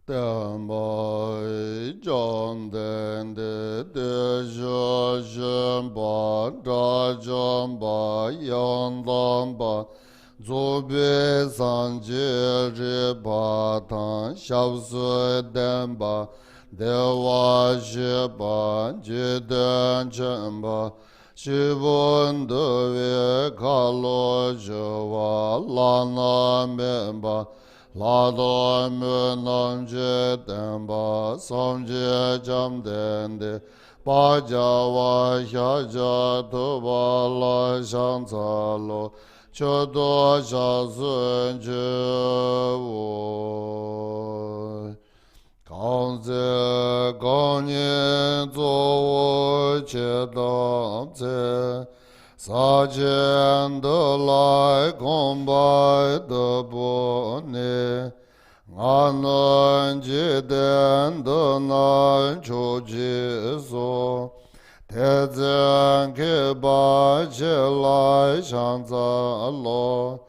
Tenpai John Den De Jo Jampa Da Jampa Yang Dampa Zobe Sanje Ripa Tan Shab Sui Denpa Dewa Shipa Jiden Chenpa Shibun Dewe Kalo Shiva Lana Mempa La do mu nam je tenpa sam je jam den de pa ja wa sha ja tu ba la shang ca lo cho do sha sun je wo gang ze gang nian zuo wo che dang ze sa jian de lai gong bai de bo ne ngan nan ji den de nan chu ji so te zhen ke ba che lai shang za lo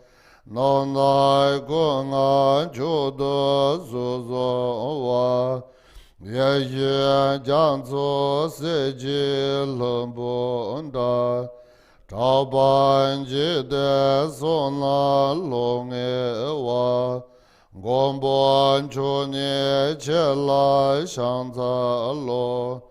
non nai gu ngan chu de su so wa ye ye jiang zu si ji leng bu da Chao ban ji de son la long e wa gong bon chu ni che lai shang za lo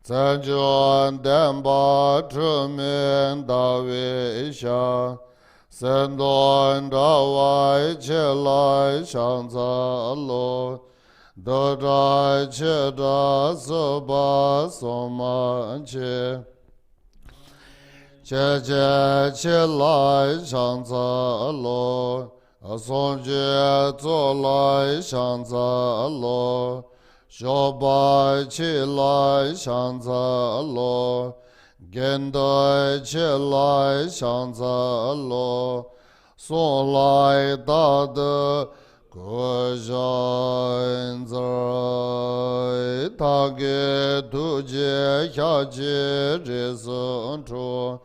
zhen juan den ba zhi min da wei xia sen duan da wai che lai shang za lo de zhai che da se ba song man che che che che lai shang za lo song jie zuo lai shang za lo xiao bai qi lai shang za lo gen dai che lai shang za lo song lai da de gu zhan zai ta ge tu jie xia jie zhi seng chu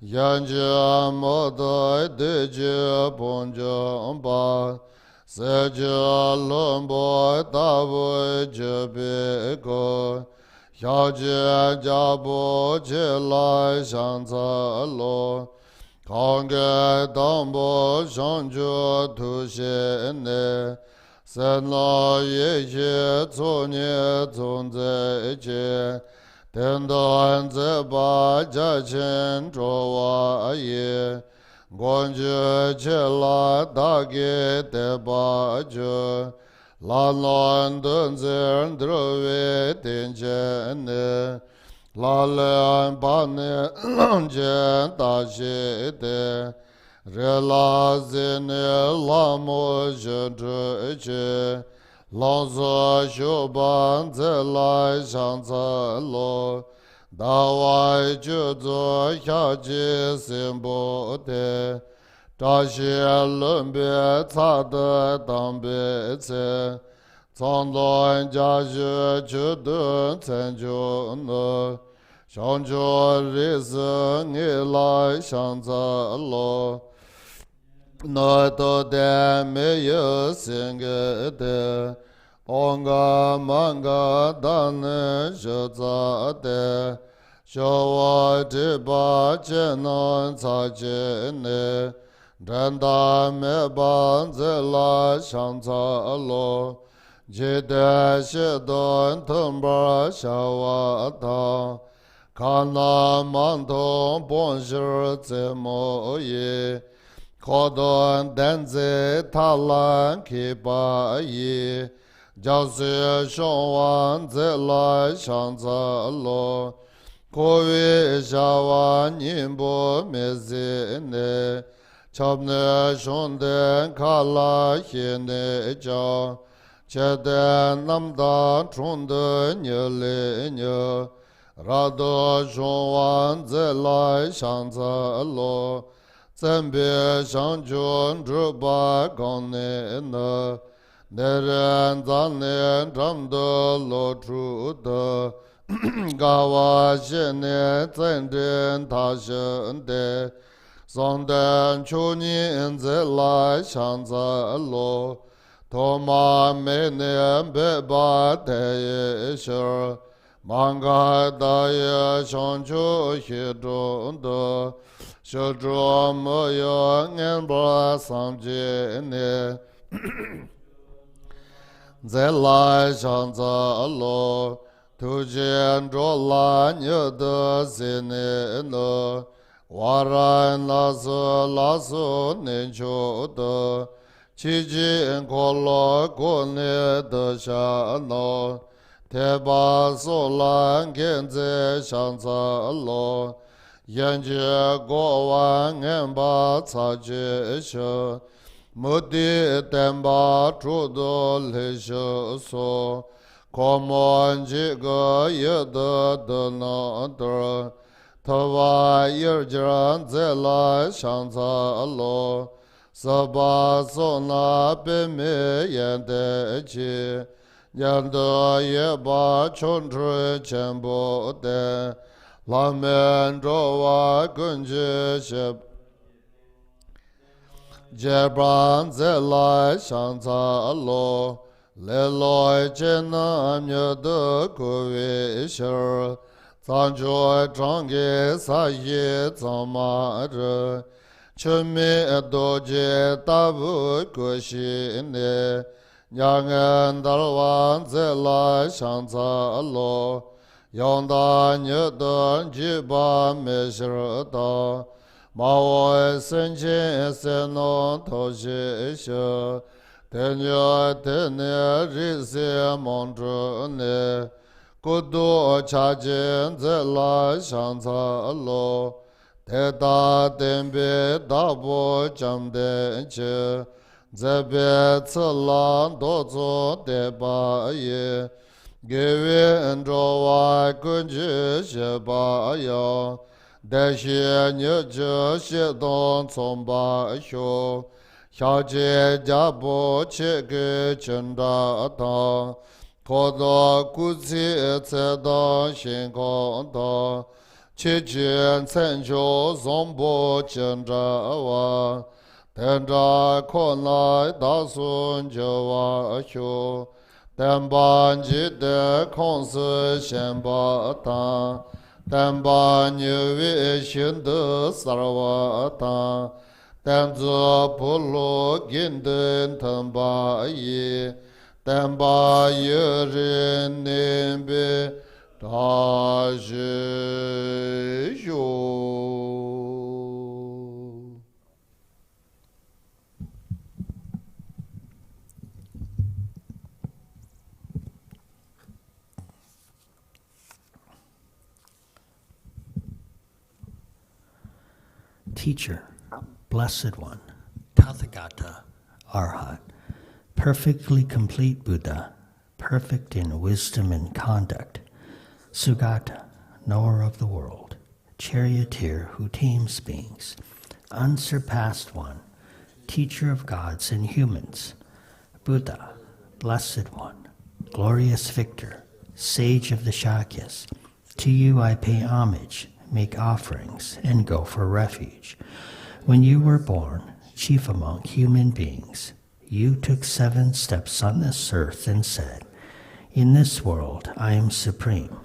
yan jie mo dai de jie pong jiang ba se jie leng bo da bu jie bi ge xia jie jia bo jie lai shang za lo kang ge dang bo shang ju tu xie ne sen la ye xie cu nie zong zai jie ten dan zi ba jia qian zhuo wa ye guan jie qie la da ge de ba jie lan lan den zhen de wei ten jian ne la lian ba ne lang jian da xie de re la zi ne la mo zhen zhi jie lang zi xiu ban zi lai shang za lo da wai ju zu xia ji xin bu de zha xie lun bie ca de dang bie ce cang duan jia xue ju dun cen ju ne shang ju ri si ni lai shang za lo na to de me ye xin ge de ong ga man ga dan ne shi za de xiao wa zhi ba jie nan ca jie ne zhen da me ban zi la shang za lo ji de xie duan teng ba xia wa tang kan na man tong bong shi zi mo yi ko duan den zi ta lan ki ba yi jiao si shong wan zi lai shang za lo ko wei xia wan yin bo me zi ne chab ne shong den ka la xie ne jiao che den nam dan chung de nye li nye ra de shong wan zi lai shang za lo zhen bie shang jun zhi ba gang ne ne ne ren zang nian zhang de lo chu de ga wa xie ne zhen zhen ta shen de song den chu nian zi lai shang za lo Toma mene beba te shir manga daya shonchu hidrundo shudru moyo ngenbra samji ne zela shanza lo tujen drola nyudu zine no waran lasu ninchu do Chiji kolo kone de sha no Teba solan genze shanza lo Yanji go wan enba tsaji sho Mudi temba trudo le sho so Komo jiga yeda de na der Tava yirjiran zela shanza lo Saba sona bime yende chi Yanda yeba chondre chenpo de Lamen drowa gunje shep Jebran zela shanta lo Leloi chenam yada kuvi shir Zanjoy trangi sayi zamare Chumi Dorje tabu kushi ne Nyangan dalwan zela shanza lo Yonda nyudan jiba meshirda Mawa senchen senon toshi isha Tenyo tenye risi mondru ne Kudu chajin zela shanza lo Teta tembe dabo chamde che Zebe tselan dozo deba ye Gewe ndrowa kunji sheba ya Deshi nyeche shedon tsomba hyo Hyaje jabo cheke chenda ta Kodo kutsi tsedan shinkon ta Chichen Senjo Zombo Chendrawa Tendra Konai Dasun Jawa Hyo Temban Jide Konsu Shenpa Ta Temban Nyuvi Shindu Sarwa Ta Tenzu Pulu Gindin Temba Yi Temba Yurin Nimbi Dorje. Teacher, Blessed One, Tathagata, Arhat, perfectly complete Buddha, perfect in wisdom and conduct, Sugata, knower of the world, charioteer who tames beings, unsurpassed one, teacher of gods and humans, Buddha, Blessed One, glorious victor, sage of the Shakyas, to you I pay homage, make offerings, and go for refuge. When you were born, chief among human beings, you took 7 steps on this earth and said, in this world I am supreme.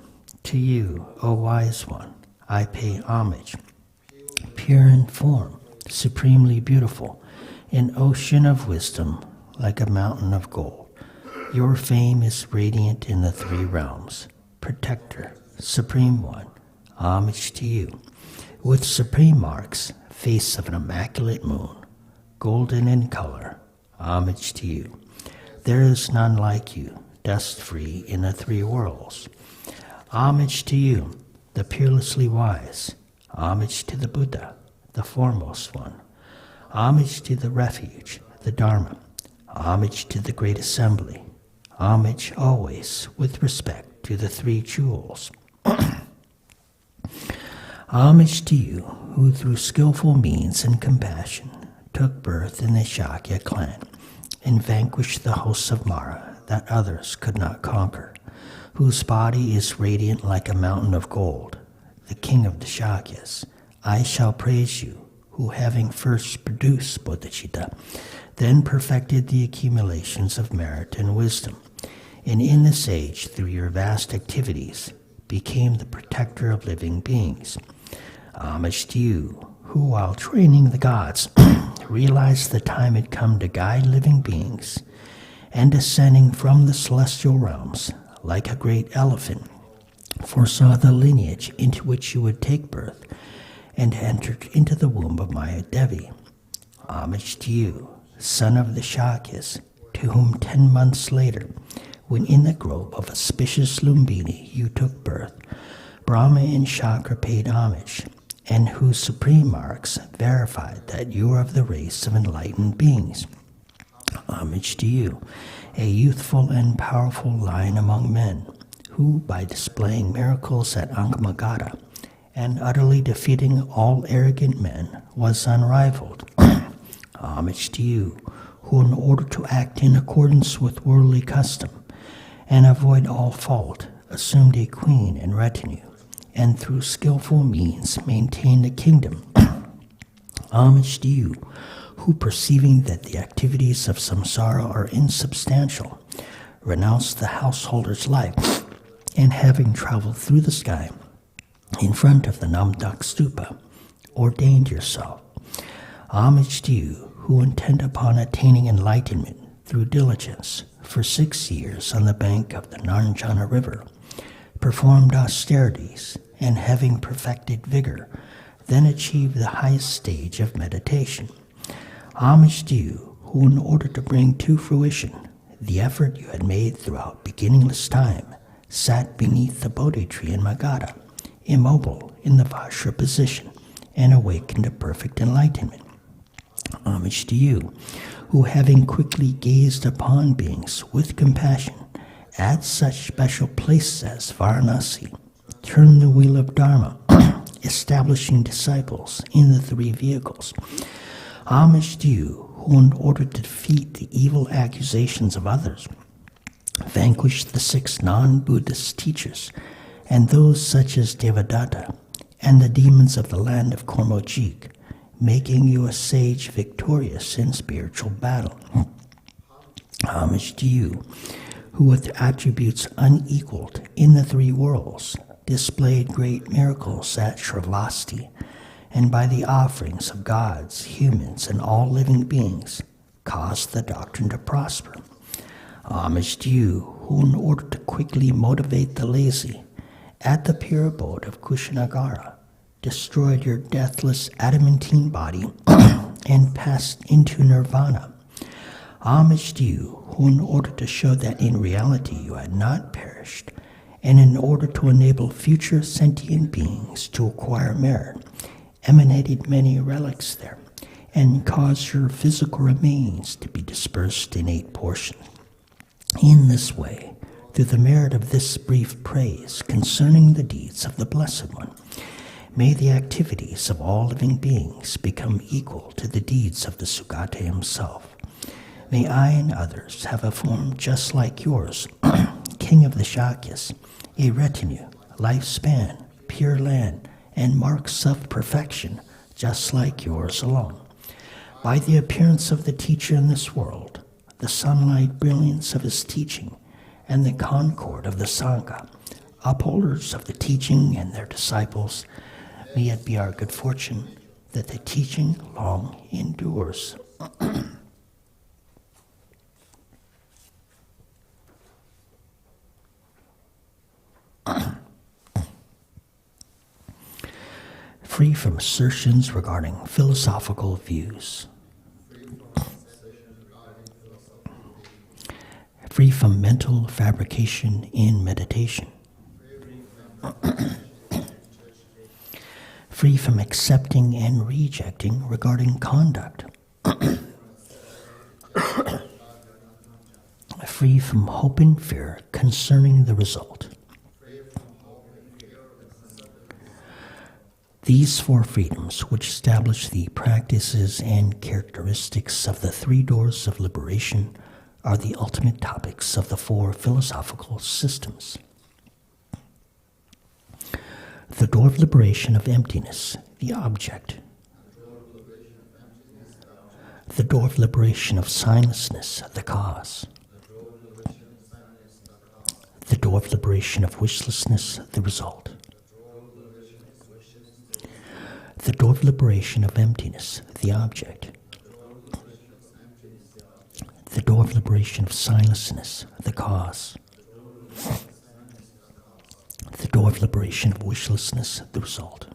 To you, O wise one, I pay homage. Pure in form, supremely beautiful, an ocean of wisdom like a mountain of gold. Your fame is radiant in the 3 realms. Protector, Supreme One, homage to you. With supreme marks, face of an immaculate moon, golden in color, homage to you. There is none like you, dust-free in the 3 worlds. Homage to you, the peerlessly wise. Homage to the Buddha, the foremost one. Homage to the refuge, the Dharma. Homage to the great assembly. Homage always with respect to the 3 jewels. Homage to you, who through skillful means and compassion took birth in the Sakya clan and vanquished the hosts of Mara that others could not conquer, whose body is radiant like a mountain of gold, the king of the Shakyas. I shall praise you, who having first produced bodhicitta, then perfected the accumulations of merit and wisdom, and in this age, through your vast activities, became the protector of living beings. Homage to you, who, while training the gods, realized the time had come to guide living beings, and descending from the celestial realms, like a great elephant, foresaw the lineage into which you would take birth, and entered into the womb of Maya Devi. Homage to you, son of the Shakyas, to whom 10 months later, when in the grove of auspicious Lumbini you took birth, Brahma and Shakra paid homage, and whose supreme marks verified that you are of the race of enlightened beings. Homage to you, a youthful and powerful lion among men, who, by displaying miracles at Angamagata and utterly defeating all arrogant men, was unrivaled. Homage to you, who, in order to act in accordance with worldly custom and avoid all fault, assumed a queen and retinue, and through skillful means maintained a kingdom. Homage to you, who, perceiving that the activities of samsara are insubstantial, renounced the householder's life, and having traveled through the sky in front of the Namdak Stupa, ordained yourself. Homage to you, who, intent upon attaining enlightenment through diligence, for 6 years on the bank of the Narnjana River, performed austerities, and having perfected vigor, then achieved the highest stage of meditation. Homage to you, who, in order to bring to fruition the effort you had made throughout beginningless time, sat beneath the Bodhi tree in Magadha, immobile in the Vajra position, and awakened to perfect enlightenment. Homage to you, who, having quickly gazed upon beings with compassion at such special places as Varanasi, turned the wheel of Dharma, establishing disciples in the 3 vehicles. Homage to you, who, in order to defeat the evil accusations of others, vanquished the 6 non-Buddhist teachers, and those such as Devadatta, and the demons of the land of Kormojik, making you a sage victorious in spiritual battle. Homage to you, who, with attributes unequaled in the 3 worlds, displayed great miracles at Shravasti, and by the offerings of gods, humans, and all living beings, caused the doctrine to prosper. Homage to you, who, in order to quickly motivate the lazy, at the pure abode of Kushanagara, destroyed your deathless adamantine body and passed into nirvana. Homage to you, who, in order to show that in reality you had not perished, and in order to enable future sentient beings to acquire merit, emanated many relics there, and caused your physical remains to be dispersed in 8 portions. In this way, through the merit of this brief praise concerning the deeds of the Blessed One, may the activities of all living beings become equal to the deeds of the Sugata himself. May I and others have a form just like yours, King of the Shakyas, a retinue, lifespan, pure land, and marks of perfection just like yours alone. By the appearance of the teacher in this world, the sunlight brilliance of his teaching, and the concord of the Sangha, upholders of the teaching and their disciples, may it be our good fortune that the teaching long endures. Free from assertions regarding philosophical views. Free from mental fabrication in meditation. Free from accepting and rejecting regarding conduct. Free from hope and fear concerning the result. These 4 freedoms, which establish the practices and characteristics of the 3 doors of liberation, are the ultimate topics of the 4 philosophical systems. The door of liberation of emptiness, the object. The door of liberation of signlessness, the cause. The door of liberation of wishlessness, the result. The door of liberation of emptiness, the object. The door of liberation of signlessness, the cause. The door of liberation of wishlessness, the result.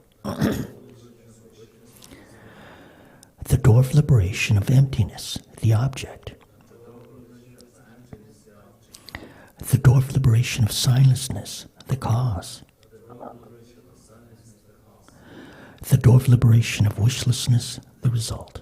The door of liberation of emptiness, the object. The door of liberation of signlessness, the cause. The door of liberation of wishlessness, the result.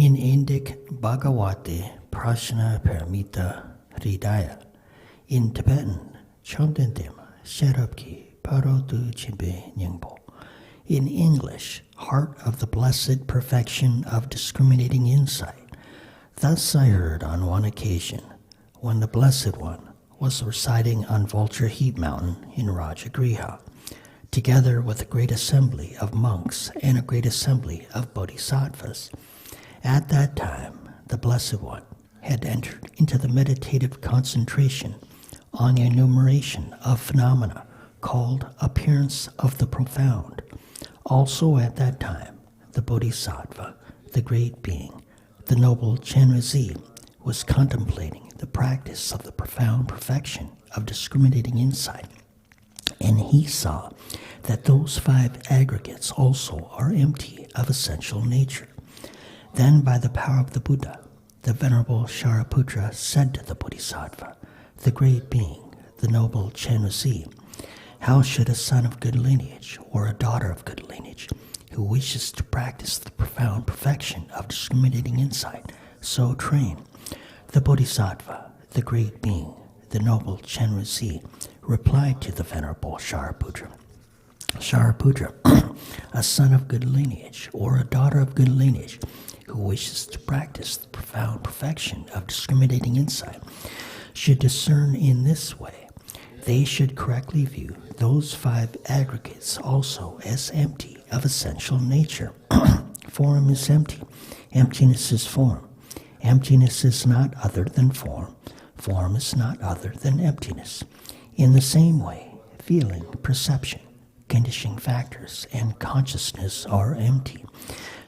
In Indic Bhagavate Prashna Paramita Hridaya. In Tibetan, Chomdendem Sherabki Parotu Chimbe Nyingpo. In English, Heart of the Blessed Perfection of Discriminating Insight. Thus I heard on one occasion, when the Blessed One was residing on Vulture Heap Mountain in Rajagriha, together with a great assembly of monks and a great assembly of bodhisattvas. At that time, the Blessed One had entered into the meditative concentration on the enumeration of phenomena called appearance of the profound. Also at that time, the Bodhisattva, the great being, the noble Chenrezi, was contemplating the practice of the profound perfection of discriminating insight, and he saw that those 5 aggregates also are empty of essential nature. Then by the power of the Buddha, the Venerable Shariputra said to the Bodhisattva, the great being, the noble Chenrezi, how should a son of good lineage or a daughter of good lineage who wishes to practice the profound perfection of discriminating insight so train? The Bodhisattva, the great being, the noble Chenrezi, replied to the Venerable Shariputra, Shariputra, a son of good lineage or a daughter of good lineage who wishes to practice the profound perfection of discriminating insight should discern in this way. They should correctly view those 5 aggregates also as empty of essential nature. Form is empty. Emptiness is form. Emptiness is not other than form. Form is not other than emptiness. In the same way, feeling, perception, conditioning factors, and consciousness are empty.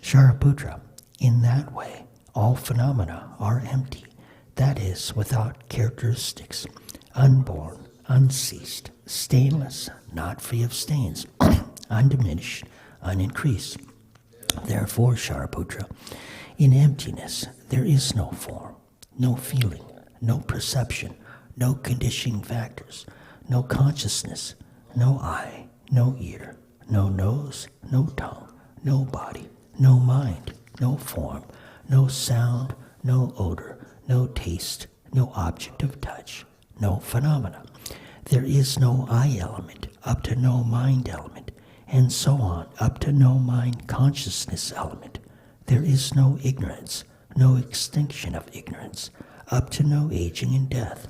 Shariputra, in that way, all phenomena are empty. That is, without characteristics, unborn, unceased, stainless, not free of stains, undiminished, unincreased. Therefore, Shariputra, in emptiness there is no form, no feeling, no perception, no conditioning factors, no consciousness, no eye, no ear, no nose, no tongue, no body, no mind, no form, no sound, no odor, no taste, no object of touch, no phenomena. There is no I element up to no mind element, and so on up to no mind consciousness element. There is no ignorance, no extinction of ignorance, up to no aging and death,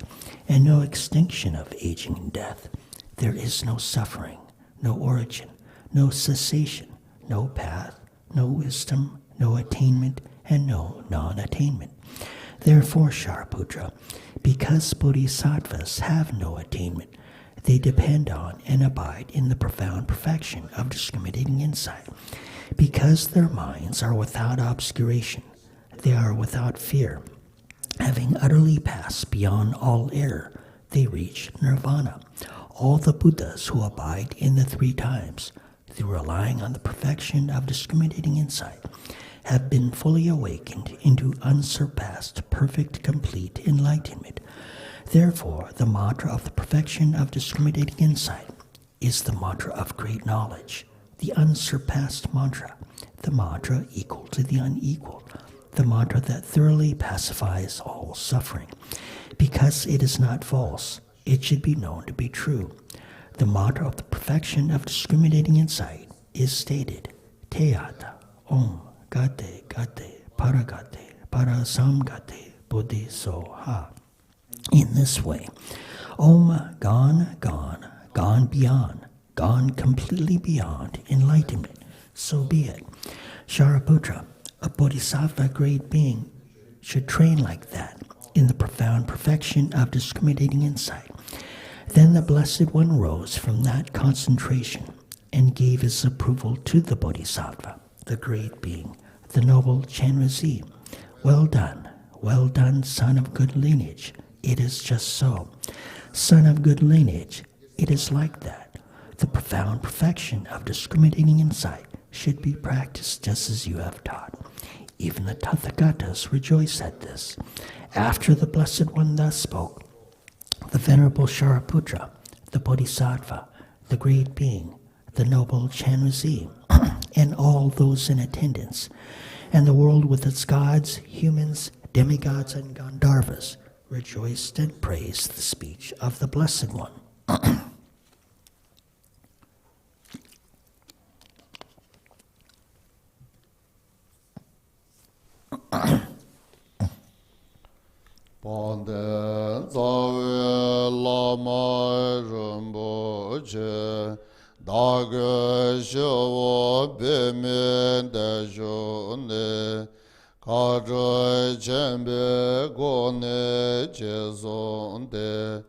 and no extinction of aging and death. There is no suffering, no origin, no cessation, no path, no wisdom, no attainment, and no non-attainment. Therefore, Shariputra, because bodhisattvas have no attainment, they depend on and abide in the profound perfection of discriminating insight. Because their minds are without obscuration, they are without fear. Having utterly passed beyond all error, they reach nirvana. All the Buddhas who abide in the 3 times, through relying on the perfection of discriminating insight, have been fully awakened into unsurpassed, perfect, complete enlightenment. Therefore, the mantra of the perfection of discriminating insight is the mantra of great knowledge, the unsurpassed mantra, the mantra equal to the unequaled, the mantra that thoroughly pacifies all suffering. Because it is not false, it should be known to be true. The mantra of the perfection of discriminating insight is stated, Teyata Om Gate Gate Paragate Parasamgate Buddhi Soha. In this way, Om gone, gone, gone beyond, gone completely beyond enlightenment. So be it. Shariputra, a bodhisattva great being, should train like that in the profound perfection of discriminating insight. Then the Blessed One rose from that concentration and gave his approval to the bodhisattva, the great being, the noble Chenrezi. Well done, son of good lineage. It is just so. Son of good lineage, it is like that. The profound perfection of discriminating insight should be practiced just as you have taught. Even the Tathagatas rejoice at this. After the Blessed One thus spoke, the Venerable Shariputra, the Bodhisattva, the great being, the noble Chenrezi, and all those in attendance, and the world with its gods, humans, demigods, and Gandharvas rejoiced and praised the speech of the Blessed One. Panden zawe lama Rinpoche Dagchen shewo bimin de shone Kajay chenbe gone chezonde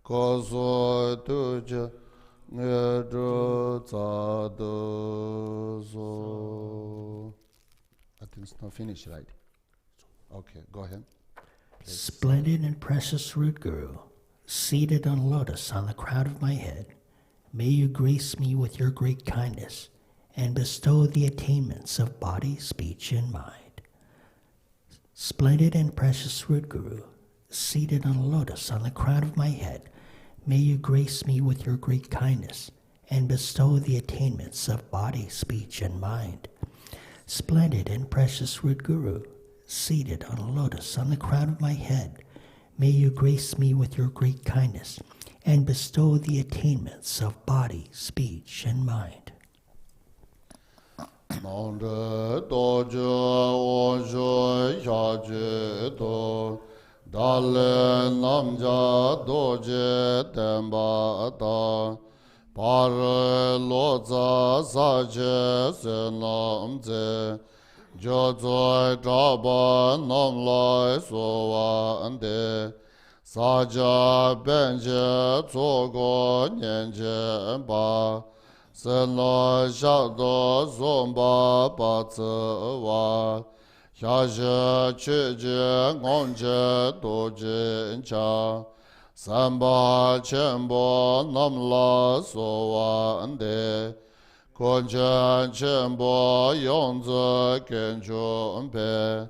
Koso tuje ngedro tzadozo. I think it's not finished, right? Okay, go ahead. Splendid and precious root Guru, seated on lotus on the crown of my head, may you grace me with your great kindness and bestow the attainments of body, speech, and mind. Splendid and precious root Guru, seated on lotus on the crown of my head, may you grace me with your great kindness and bestow the attainments of body, speech, and mind. Splendid and precious root Guru, seated on a lotus on the crown of my head, may you grace me with your great kindness and bestow the attainments of body, speech, and mind. Dorje Ojo Yaje Do Dale Namja Dorje Demba Da Pare Loza Saje Senamze Jozoi Traba Namlai Sowa Ande Saja Benje Tsogo Nyenje Ba Sena Shado Zomba Patsewa Xia Chije Ngonje Doje Cha Samba Chenpo Namla Sowa Ande Konchen Chenpo Yongze Kenchon Pe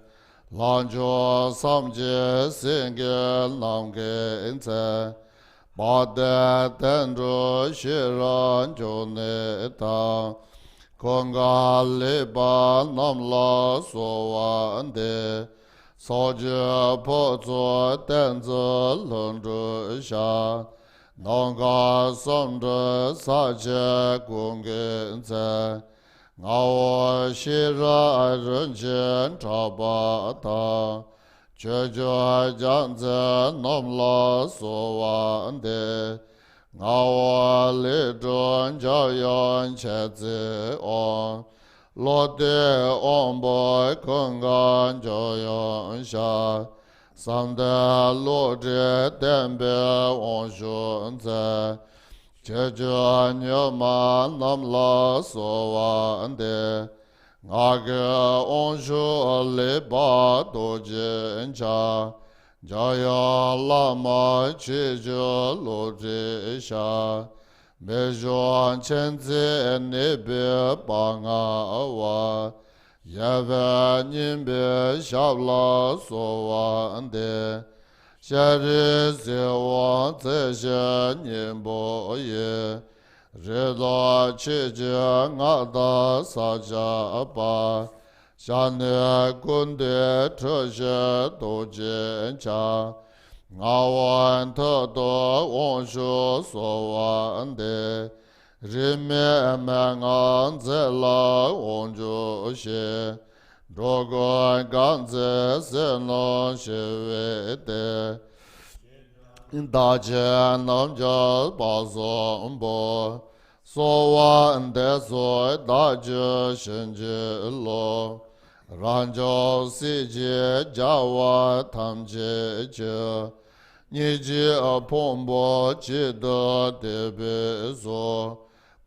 Lanjo Samje Singel Namge Inse Bade Tendro Shiran Jone Ta Konga Liba Namla Sowa Ande Soje Pozo Tenze Lundru Sha Nonga Samdre Sache Kungenze Ngao Shira Renchen Trabata Chejo Janze Namla Sowa Ande Ngao Lidron Jayan Chetze On Lote Omboy Kungan Jayan Sha Samde Lote Tembe Onshunze Chejo Nyama Namla Sowa Ande Ngage Onshu Liba Dorje Cha Jaya Lama Chijo Lote Sha Mejo Chenzi Nibe Banga Awa Yave Nimbe Shabla Sowa Ande Shari Sewa Zeshe Nimbo Ye Rida Chije Ngada Saja Ba Shane Kunde Treshe Doje Cha Ngawan Todo Onshu Sowa Ande Rime Mengan Zela Onju She Drogo Ganze Seno Shevete Dagchen Namja Bazo Mbo Sowa Ande Soy Dagchen Shenje Lo Ranjo Sije Jawa Tamje Je Niji Apombo Chida Debe Zo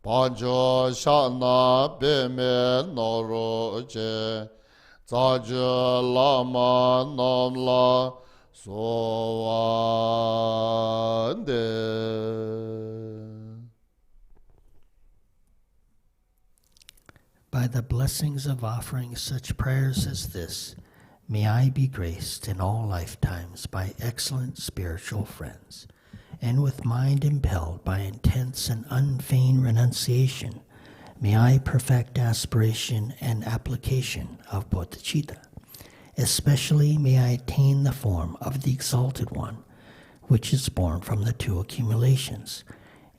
Panjo Shana Beme Noro Je Zaje Lama Namla Soande. By the blessings of offering such prayers as this, may I be graced in all lifetimes by excellent spiritual friends, and with mind impelled by intense and unfeigned renunciation, May I perfect aspiration and application of bodhicitta. Especially may I attain the form of the Exalted One, which is born from the two accumulations,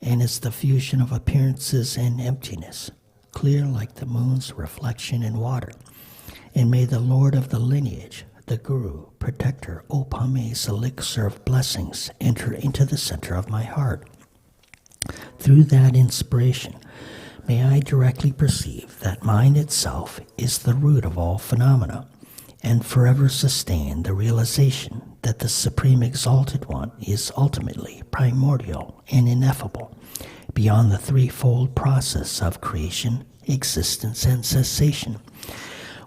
and is the fusion of appearances and emptiness, clear like the moon's reflection in water. And may the Lord of the lineage, the Guru, Protector, Opame's elixir of blessings, enter into the center of my heart. Through that inspiration, may I directly perceive that mind itself is the root of all phenomena, and forever sustain the realization that the Supreme Exalted One is ultimately primordial and ineffable, beyond the threefold process of creation, existence, and cessation.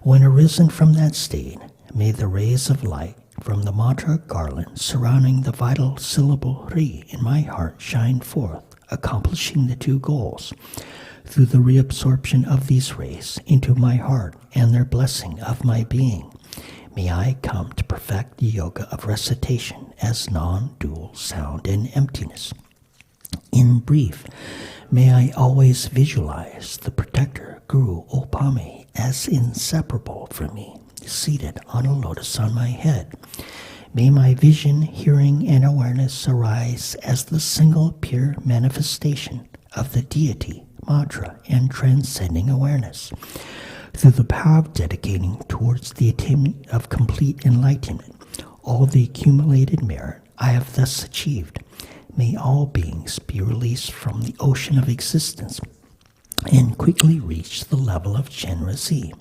When arisen from that state, may the rays of light from the mantra garland surrounding the vital syllable Hri in my heart shine forth, accomplishing the two goals. Through the reabsorption of these rays into my heart and their blessing of my being, may I come to perfect the yoga of recitation as non-dual sound and emptiness. In brief, may I always visualize the Protector, Guru Opame, as inseparable from me, seated on a lotus on my head. May my vision, hearing, and awareness arise as the single pure manifestation of the deity, mantra, and transcending awareness. Through the power of dedicating towards the attainment of complete enlightenment, all the accumulated merit I have thus achieved, may all beings be released from the ocean of existence and quickly reach the level of Chenrezi.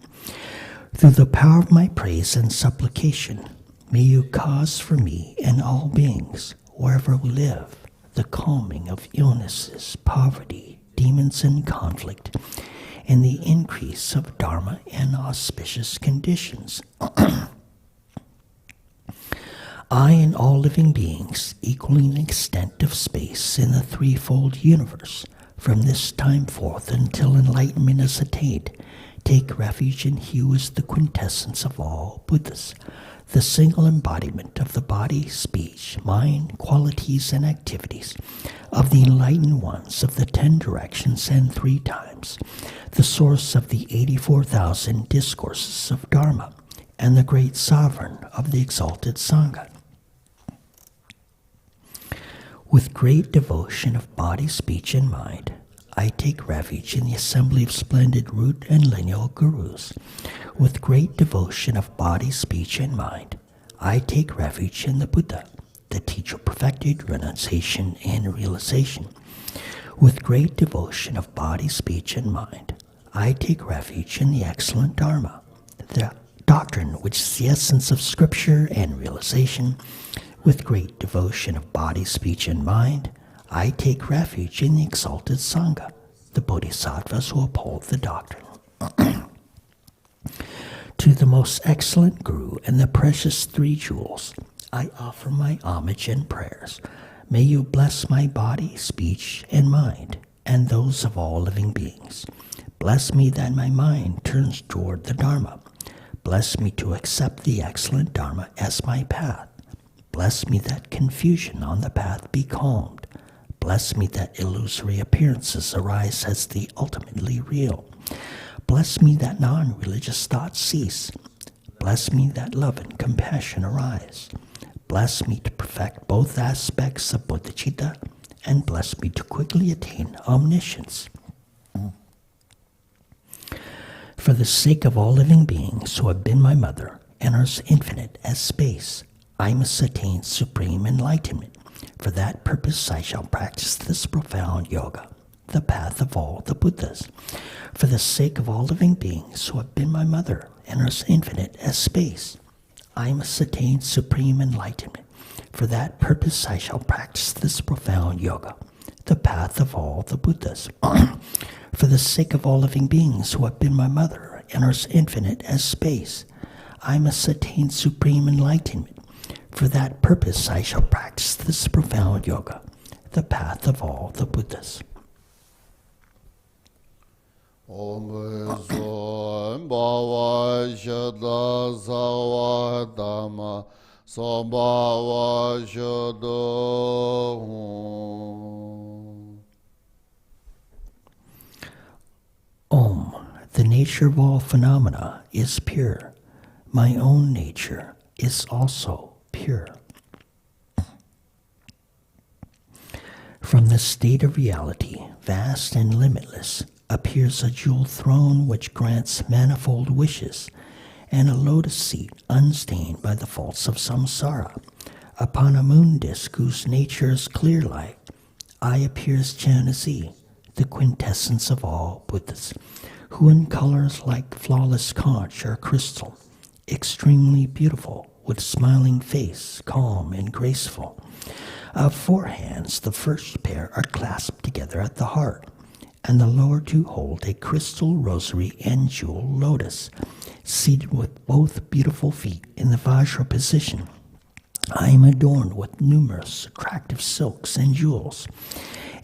Through the power of my praise and supplication, may you cause for me and all beings, wherever we live, the calming of illnesses, poverty, demons, and conflict, and the increase of dharma and auspicious conditions. I and all living beings, equaling the extent of space in the threefold universe, from this time forth until enlightenment is attained, take refuge in He who is the quintessence of all Buddhas, the single embodiment of the body, speech, mind, qualities, and activities of the enlightened ones of the 10 directions and 3 times, the source of the 84,000 discourses of Dharma, and the great sovereign of the exalted Sangha. With great devotion of body, speech, and mind, I take refuge in the assembly of splendid root and lineal gurus. With great devotion of body, speech, and mind, I take refuge in the Buddha, the teacher perfected renunciation and realization. With great devotion of body, speech, and mind, I take refuge in the excellent Dharma, the doctrine which is the essence of Scripture and realization. With great devotion of body, speech, and mind, I take refuge in the exalted Sangha, the Bodhisattvas who uphold the doctrine. To the most excellent Guru and the precious 3 jewels, I offer my homage and prayers. May you bless my body, speech, and mind, and those of all living beings. Bless me that my mind turns toward the Dharma. Bless me to accept the excellent Dharma as my path. Bless me that confusion on the path be calmed. Bless me that illusory appearances arise as the ultimately real. Bless me that non-religious thoughts cease. Bless me that love and compassion arise. Bless me to perfect both aspects of bodhicitta, and bless me to quickly attain omniscience. For the sake of all living beings who have been my mother and are as infinite as space, I must attain supreme enlightenment. For that purpose I shall practice this profound yoga, the path of all the Buddhas. For the sake of all living beings who have been my mother and are as infinite as space, I must attain supreme enlightenment. For that purpose I shall practice this profound yoga, the path of all the Buddhas. For the sake of all living beings who have been my mother and are as infinite as space, I must attain supreme enlightenment. For that purpose I shall practice this profound yoga, the path of all the Buddhas. Om Son Bhava Shada Sawa Dhamma Son Bhava Shada The nature of all phenomena is pure. My own nature is also pure. From the state of reality, vast and limitless, appears a jeweled throne which grants manifold wishes, and a lotus seat unstained by the faults of samsara. Upon a moon disk whose nature is clear light, I appear as Chenrezi, the quintessence of all Buddhas, who in colors like flawless conch or crystal, extremely beautiful, with smiling face, calm and graceful. Of 4 hands, the first pair are clasped together at the heart, and the lower 2 hold a crystal rosary and jewel lotus, seated with both beautiful feet in the Vajra position. I am adorned with numerous attractive silks and jewels,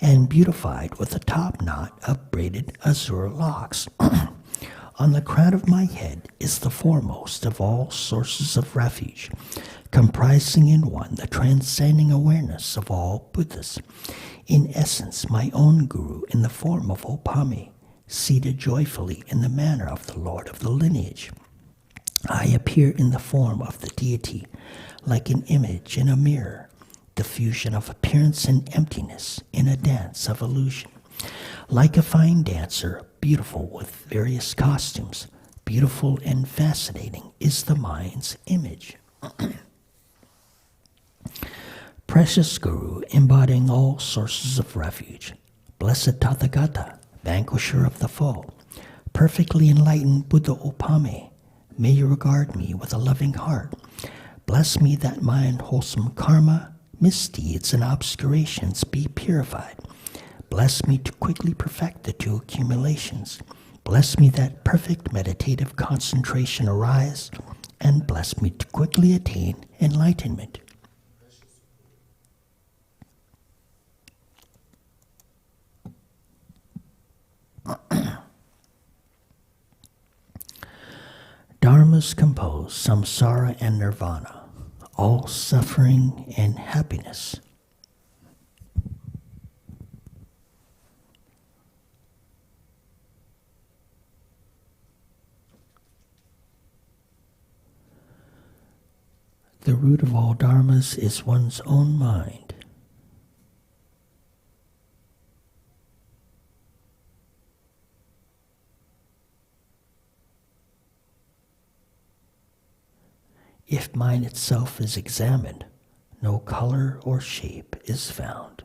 and beautified with a top knot of braided azure locks. On the crown of my head is the foremost of all sources of refuge, comprising in one the transcending awareness of all Buddhas. In essence, my own Guru in the form of Opame, seated joyfully in the manner of the Lord of the lineage. I appear in the form of the deity, like an image in a mirror, the fusion of appearance and emptiness in a dance of illusion. Like a fine dancer, beautiful with various costumes, beautiful and fascinating is the mind's image. Precious Guru, embodying all sources of refuge, blessed Tathagata, vanquisher of the foe, perfectly enlightened Buddha Opame, may you regard me with a loving heart. Bless me that my unwholesome karma, misdeeds, and obscurations be purified. Bless me to quickly perfect the 2 accumulations. Bless me that perfect meditative concentration arise, and bless me to quickly attain enlightenment. Dharmas compose samsara and nirvana, all suffering and happiness. The root of all dharmas is one's own mind. If mind itself is examined, no color or shape is found.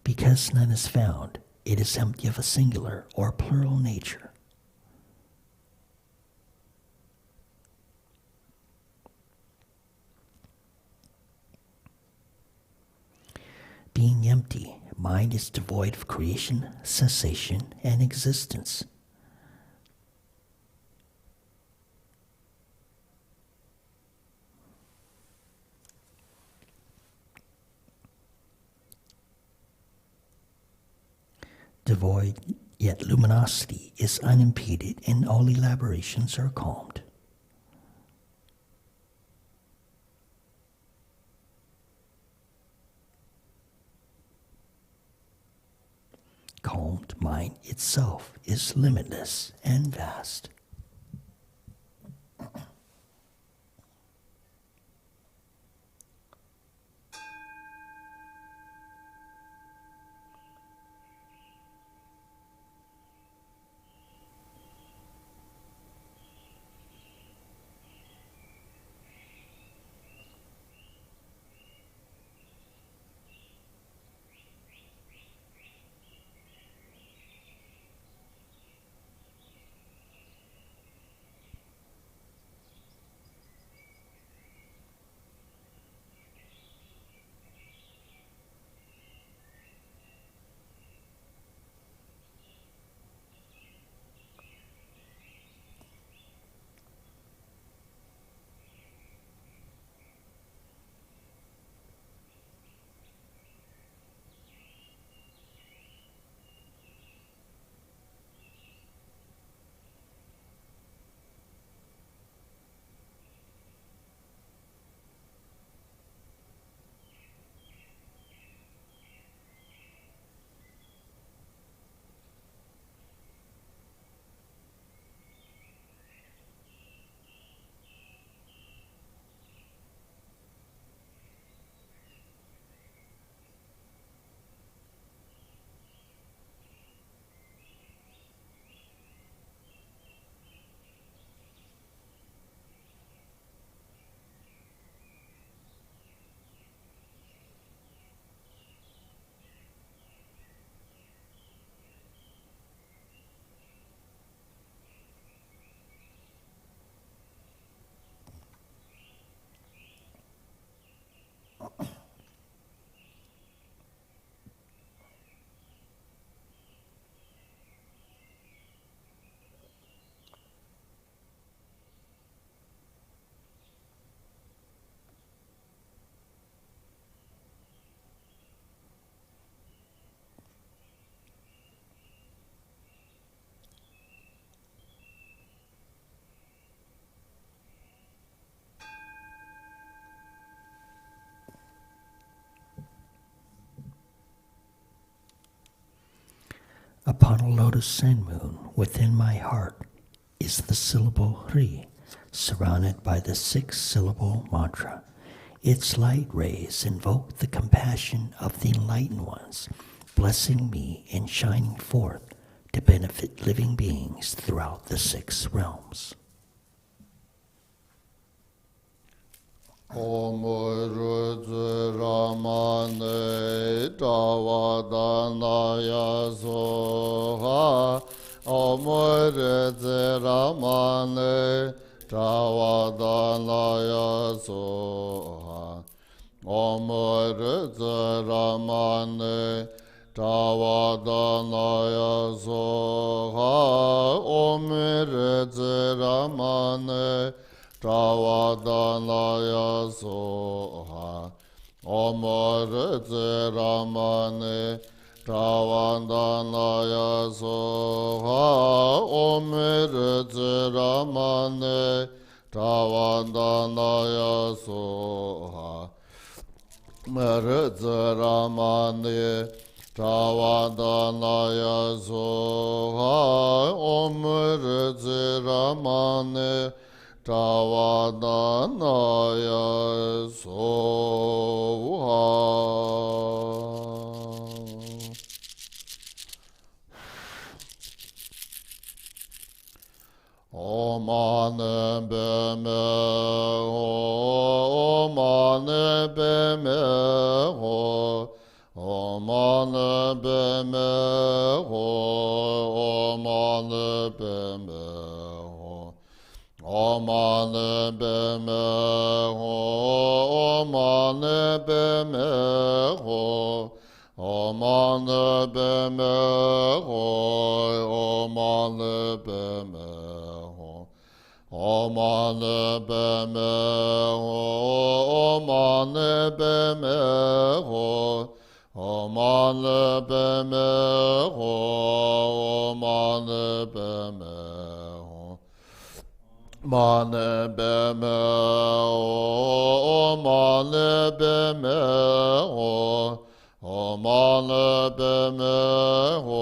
Because none is found, it is empty of a singular or plural nature. Being empty, mind is devoid of creation, cessation, and existence. Devoid, yet luminosity is unimpeded and all elaborations are calmed. Calmed mind itself is limitless and vast. Upon a lotus sun moon within my heart is the syllable Hri, surrounded by the 6-syllable mantra. Its light rays invoke the compassion of the enlightened ones, blessing me and shining forth to benefit living beings throughout the 6 realms. Om Rudra Ramane Tawadanaya Soha. Om Rudra Ramane Tawadanaya Soha. Om Rudra Ramane Tawadanaya Soha. Om Rudra Ramane Tawadanaya Soha. Om Rudra Ramane Tawadanaya Soha. Om Rudra Ramane Tawadanaya Soha. Rudra Ramane Tawadanaya Soha. Om Rudra Ramane Tawadanaya Soha. Om Ane Beme Ho, Om Ane Beme Ho, Om Ane Beme Ho, Om Ane Beme Ho. Om Ane Beme Ho, Om Ane Beme Ho, Om Ane Beme Ho, Om Ane Beme Ho. Om Ane Beme Ho, Om Ane Beme Ho, Om Ane Beme Ho, Om Ane Beme Ho. Mane Beme Ho, Mane Beme Ho, Mane Beme Ho,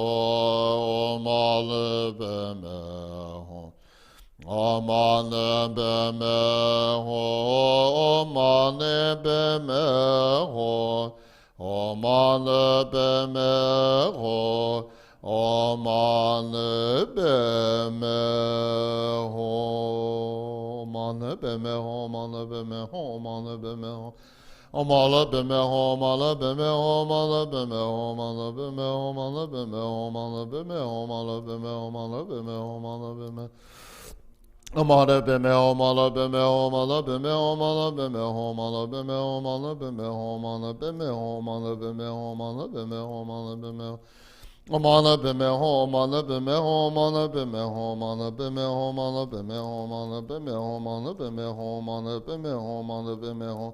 Mane Beme Ho. Mane Beme Ho, Mane Beme Ho, Mane Beme Ho, Mane Beme Ho. Mane Beme Ho, Mane Beme Ho, Mane Beme Ho. Mane Beme Ho, Mane Beme Ho, Mane Beme Ho, Mane Beme Ho, Mane Beme Ho, Mane Beme Ho, Mane Beme Ho, Mane Beme Ho, Mane Beme. Mane Beme Ho, Mane Beme Ho, Mane Beme Ho, Mane Beme Ho, Mane Beme Ho, Mane Beme Ho, Mane Beme Ho, Mane Beme Ho, Mane Beme Ho, Mane Beme Ho. Mane Beme Ho, Mane Beme Ho, Mane Beme Ho, Mane Beme Ho, Mane Beme Ho, Mane Beme Ho, Mane Beme Ho, Mane Beme Ho, Mane Beme Ho.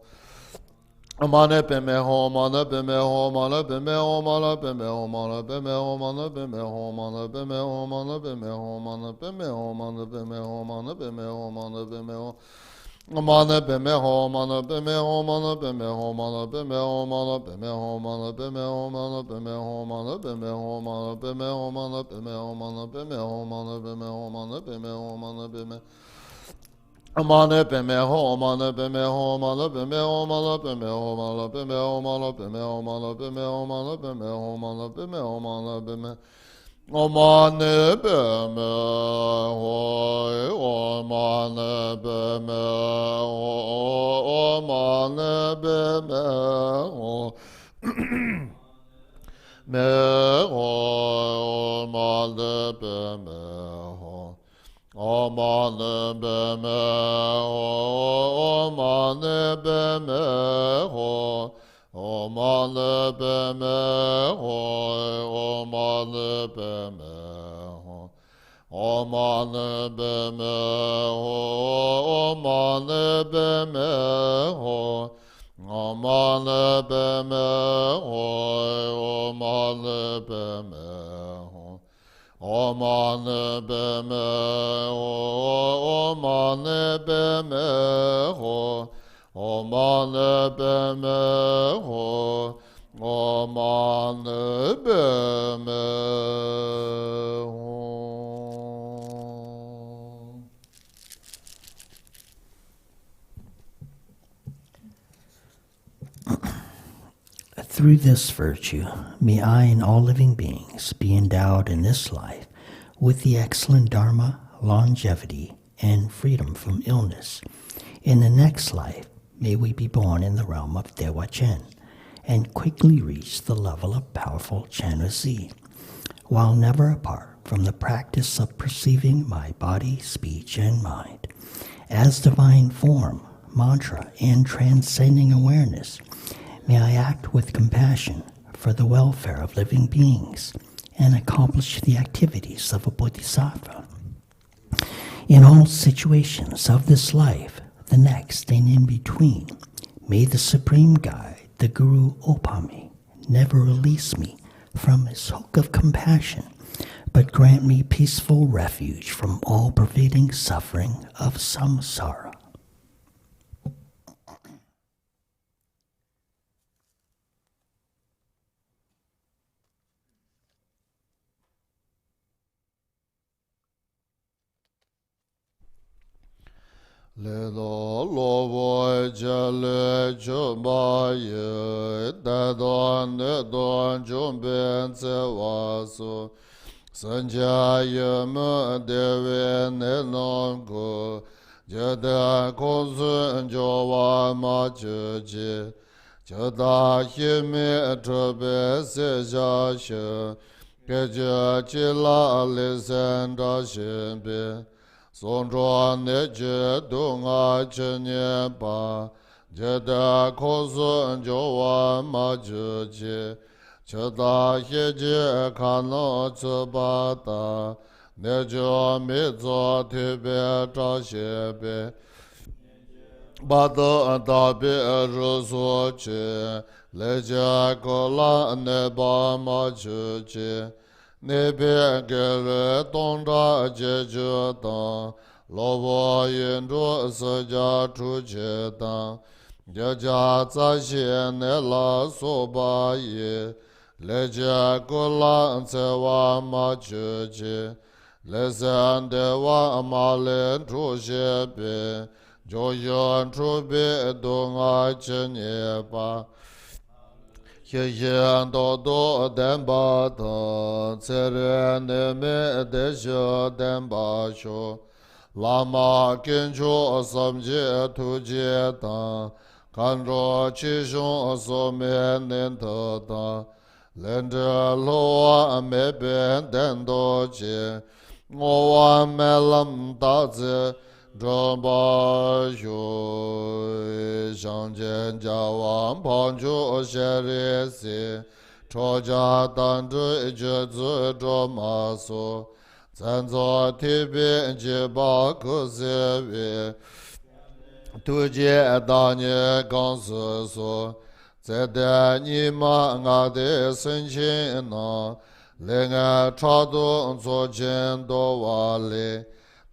Mane Beme Ho, Mane Beme Ho, Mane Beme Ho, Mane Beme Ho, Mane Beme Ho, Mane Beme Ho, Mane Beme Ho, Mane Beme Ho, Mane Beme Ho, Mane Beme Ho, Mane Beme Ho, Mane Beme Ho. Mane Beme Ho, Mane Beme Ho, Mane Beme Ho, Mane Beme Ho, Mane Beme Ho, Mane Beme Ho, Mane Beme Ho, Mane Beme Ho, Mane Beme Ho, Mane Beme Ho, Mane Beme Ho, Mane Beme Ho, Mane Beme Ho, Mane Beme. Mane Beme Ho, Mane Beme Ho, Mane Beme Ho, Mane Beme Ho, Mane Beme Ho, Mane Beme Ho, Mane Beme Ho, Mane Beme Ho, Mane Beme Ho, Mane Beme. O Mane Beme Ho, O Mane Beme Ho, O Mane Beme Ho. Me Ho, O Mane Beme Ho. O Mane Beme Ho, O Mane Beme Ho, O Mane Beme Ho, O Mane Beme Ho. O Mane Beme Ho, O Mane Beme Ho, O Mane Beme Ho, O Mane Beme Ho. O Mane Beme Ho, O Mane Beme Ho, O Mane Beme Ho, O Mane Beme Through this virtue, may I and all living beings be endowed in this life with the excellent Dharma, longevity, and freedom from illness. In the next life, may we be born in the realm of Dagchen and quickly reach the level of powerful Chenrezi, while never apart from the practice of perceiving my body, speech, and mind as divine form, mantra, and transcending awareness. May I act with compassion for the welfare of living beings and accomplish the activities of a bodhisattva. In all situations of this life, the next, and in between, may the Supreme Guide, the Guru Opami, never release me from his hook of compassion, but grant me peaceful refuge from all pervading suffering of samsara. Le do lo bo je le ju ba ye da don ne don jun ben ze wa su san ja ye me de we ne non go je da ko sun jo wa ma je je je da hi me tre be se ja she ge je ji la le san da shen be Song zhuan ne jie dong a chen nian ba, jie da ko sun jiu wan ma zhi jie, che da xie jie kan no zi ba da, ne jiu mi zuo ti bie zha xie bie, ba de da bie ri su jie, le jie ko la ne ba ma zhi jie. Ne bie ge le dong zha jie zhi dang, lo bo yin zhu si jia chu jie dang, jie jia za xie ne la su ba yi, le jie gu lan ce wa ma zhi jie, le san de wa ma lin chu xie bie, jiu yun chu bie dong a chen ye ba. Xie xian do do den ba teng, ce re ne me de xie den ba xiu, lama gen chu sam jie tu jie tang, kan zhuo qi xiong su me nin te tang, len zhe lu wa me ben den do jie, ngo wan me lam da zi, zheng ba xiu, shang jian jia wang pang chu xie ri si, cho jia dan zhi jie zi zhuo ma su, zan zuo ti bian ji ba ke si wi, tu jie da nie gang si su, zai de ni ma nga de sen qin na, le nga cha dong zuo jian do wa li,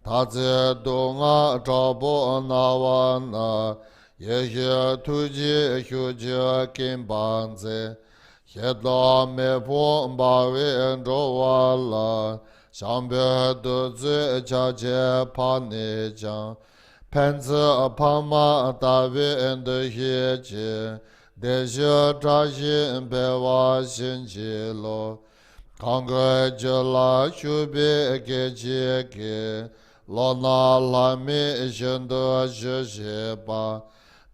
ta zi do nga zhao bo na wa na, ye xie tu ji xiu ji kin ban zi, xie da me po ba wen zhou wa la, xiang bie de zi jia jie pa ni jiang, pen zi pa ma da wen de xie ji, de xie zha xin be wa xin ji lo, kang ge ji la xiu bie ge ji ge, lo na la mi xin de xie xie ba,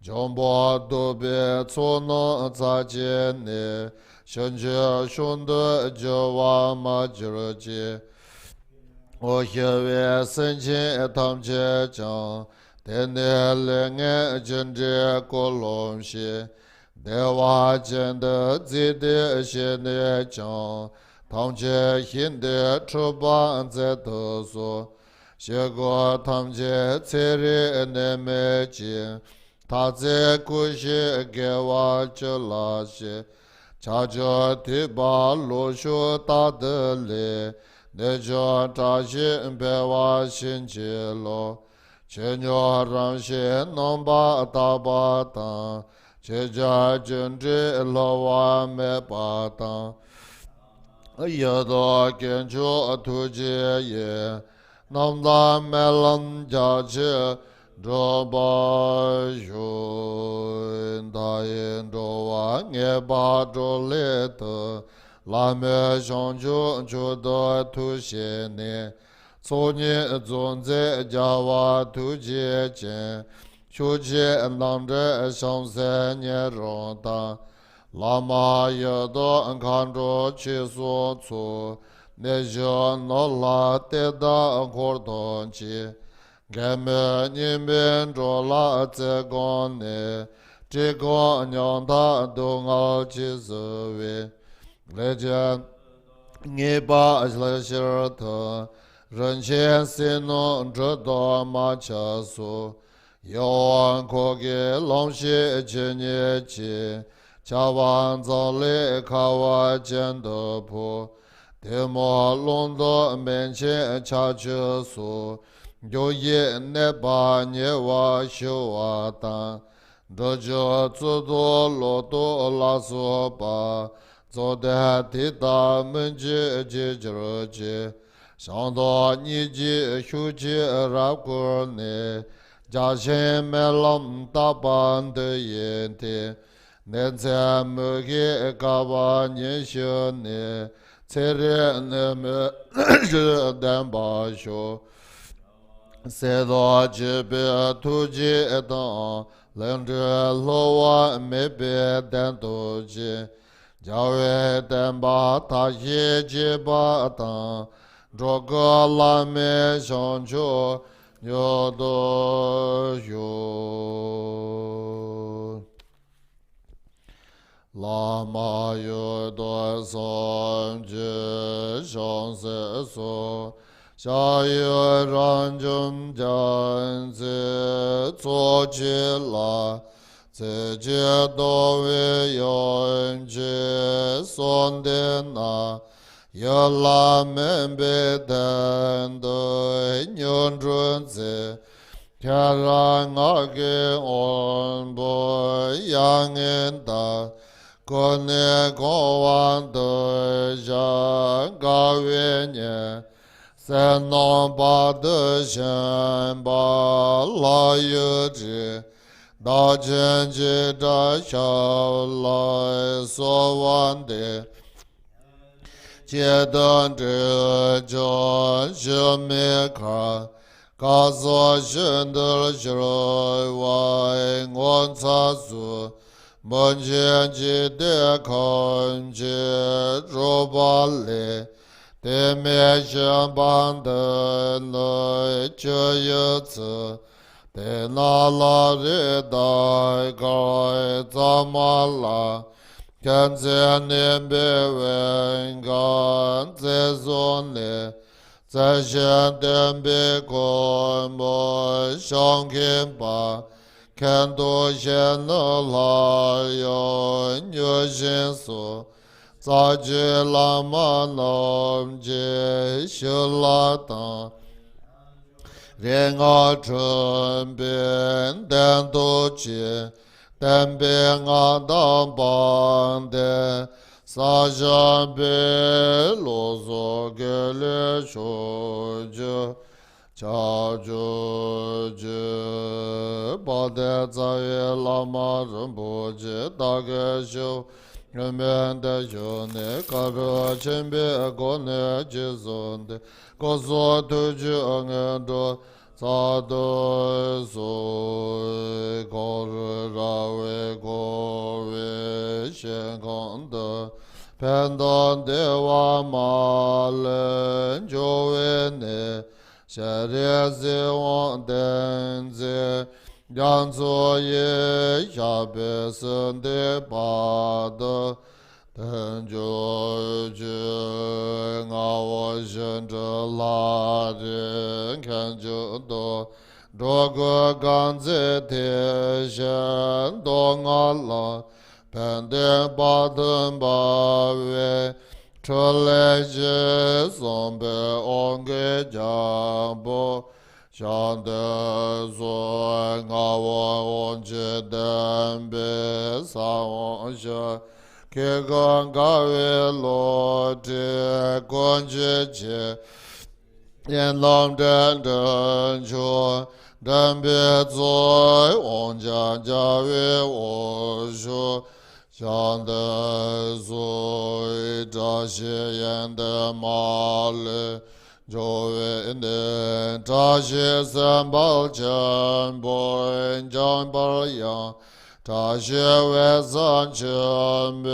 jiong bo du bie cu no za jie ni, xin jie xiong de ji wa ma ji ri ji, o xie wei sen qin tam jie jiang, de ne le nge jin zhi gu long xie, de wa jin de zi de xie ne jiang, tam jie xin de chu ban zi de su, xie guo tam jie ci ri ne me ji, ta zi gu xie ge wa ji la xie, cha ji ti ba lu shu da de li, ne ji zha xin be wa xin ji lo, qi niu ran xie nong ba da ba tang, qi jia jin zhi lo wa me ba tang, ye do gen chu tu ji ye, nam da me lam jia qi, Droba yun dayin drowa nge ba dro le te la me shang ju ju da tu xie ne so ni zon ze jia wa tu jie chen shu jie lang zhe shang se nye rong da la ma ye do kan zhuo qi su cu ne zhe no la te da kor don qi Game nimen zho la tse gong ne, zhe gong nyang ta do ngao chi zi wei. Le jian, ngi ba le shir te, ren qian si nong zhe do ma cha su. Yo wan ko ge long xi chi nie chi, cha wan zang li ka wa jian de pu. Te mo long do men qian cha chi su. Yo ye ne ba nye wa xiu wa dan, zhe zhe zi du lo du la su ba, zo de ti da men ji ji zhi ji, shang do ni ji xiu ji ra gu ne, jia xian me lam da ban de yin ti, ne zhe me ge ga ba ni xiu ne, ce re ne me zhi dan ba xiu. Se do ji bi tu ji dang, leng zhi lo wa me bi dan du ji, jia wei dan ba ta xi ji ba dang, zhuo ge la me shang ju, niu du yu. La ma yu do song ji shang se su, xia yu ran zheng jian zi zuo ji la, zi ji do wei yuan ji song de na, ye la men bei dan de nian zhun zi, tia ran a ge on bo yang en da, ko ne ko wan de zhang ga wei nian, Sen non ba de shen ba la yu zhi, Dagchen ji zha xiao lai so wan de, Jie dan zhi zhe zhi me ka, Ka so shen de zhi wai nguan ca su, Men jian ji de kan ji zhu ba le, Te me shen ban de le che ye ci, te na la ri dai gai za ma la, ken zi nian bi wen gan zi zon le, zai shen den bi kun mo shang kin pa, ken du shen ne la yon yu xin su, za ji la ma nam ji shi la dang, ren a chen bin dan du ji, dan bin a dang ban de, sa shan bi lo zo ge le shu ji, cha ju ji, ba de za ye la ma ren bu ji da ge xiu,人们的兄弟，各个前边过年结束的，各所都去安着，咋都说各日拉为各位健康的，盼当的娃马人就为你，现在希望等着。让作业下辈生的巴的，等就去我我选择拉人看就多，这个刚在天上多阿拉，盼的巴等巴位，出来是送被安给jampa。想得说我忘记等别上往下，开刚高月落地关节节，眼浪真正出，真别在王家家为我说，想得所这些人的马勒，就为的这些三宝真不真不样。这些为三千别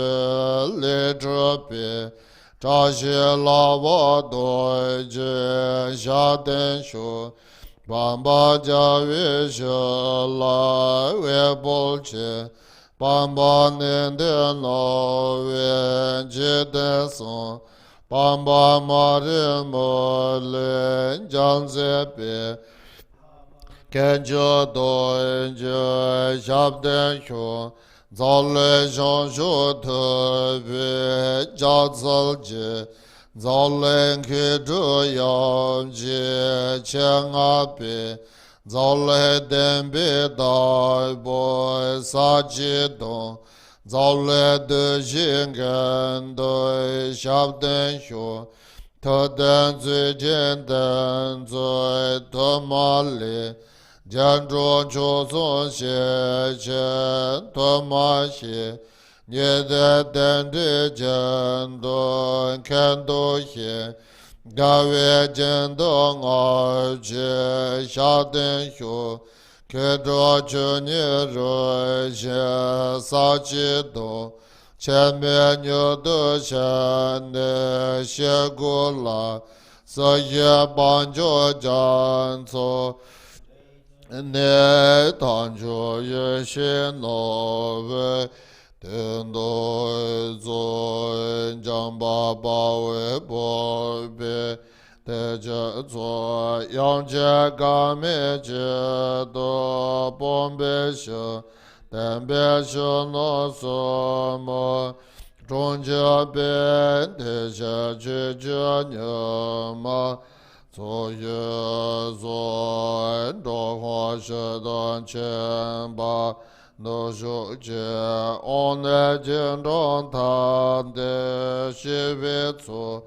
立这别，这些老我对接下等说，班巴家为学来为不切，班巴年的老为接的送，班巴马人莫人将这别。感觉对着下的说，早来上学特别加自己，早来开这样节前阿别，早来等别大波撒激动，早来的心感对下的说。特等最简单最特马里。将中就从写前托马写，你的等的将多看多些，大约见到而且下等学，看着去年热些撒激动，前面有的前的写过了，所以帮助讲错。내 단조의 신노의 등도의 조의 장바바의 법의 대저조 양재감의 제도 본배셔 댄배셔 노소모 종자변 대셔 주저녀마 昨夜昨多花是当前吧，都手接我那见中他的西北处，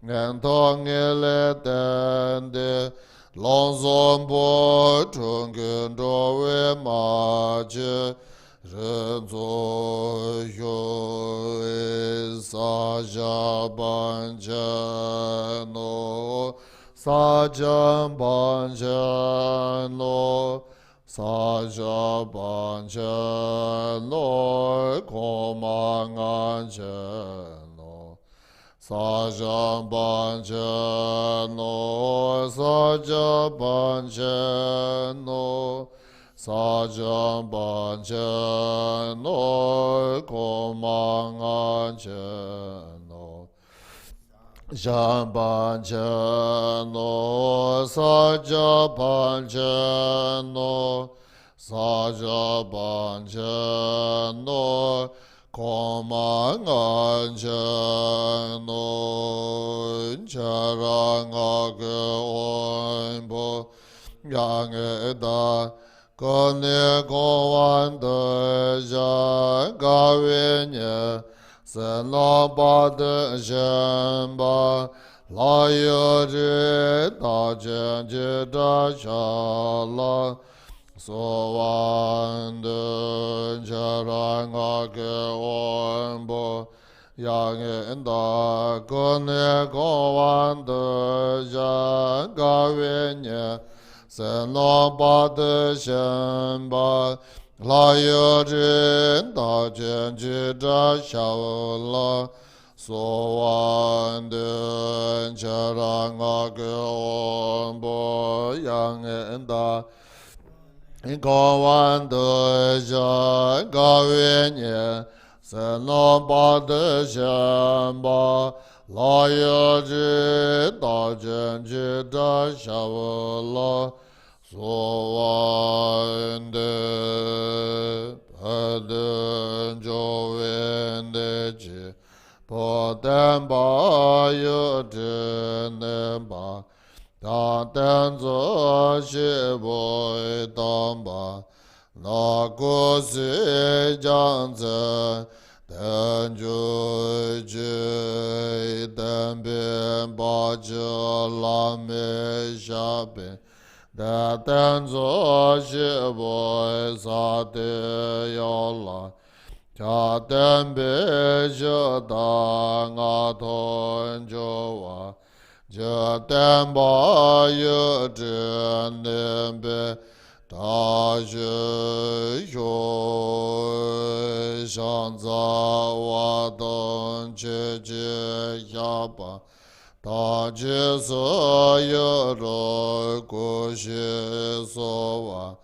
俺当俺来等的，朗诵不中跟着为马街，人作有撒下半天诺。사장 반찬로 사자 반찬로 고망한 찬로 사자 반찬로 사자 반찬로 사자 반찬로 고망한 찬로 Jampa saja panchano saja panchano komanganchano charanga ke oimpo yangeda kone kowanda jagawenye Senabad Jampa Layari Dagchen Jidashala Sovan Charanga Keombo Yangenda Kone Kowanda Jagawenye Senabad Jampa Layari Dagchen Jidashala Sovan Charanga Keombo Yangenda Kowanda Jagawenye Senabad Jampa Layari Dagchen Jidashala Sovande Padan Jovendeji Podamba Yudinemba Danten Zoshiboy Damba Nagosi Janze Danjuji Dambin Baja Lame Shabin Da ten zo shi bo sa de yo la. Cha ten be je da nga ton jo wa. Je ten ba ye zhen den be. Da je yo shan za wa dong che je ya ba. Da je se ye ro gu shi so wa.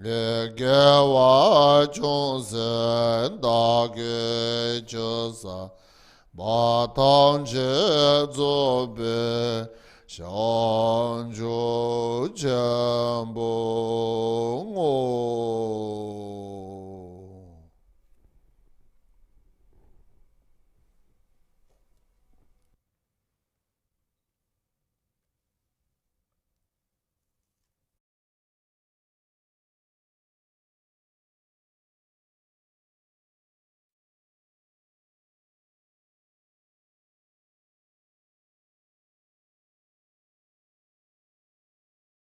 Le ge wa chung sen da ge che sa. Ba tang che zo be. Shang zhu chen bo ngo.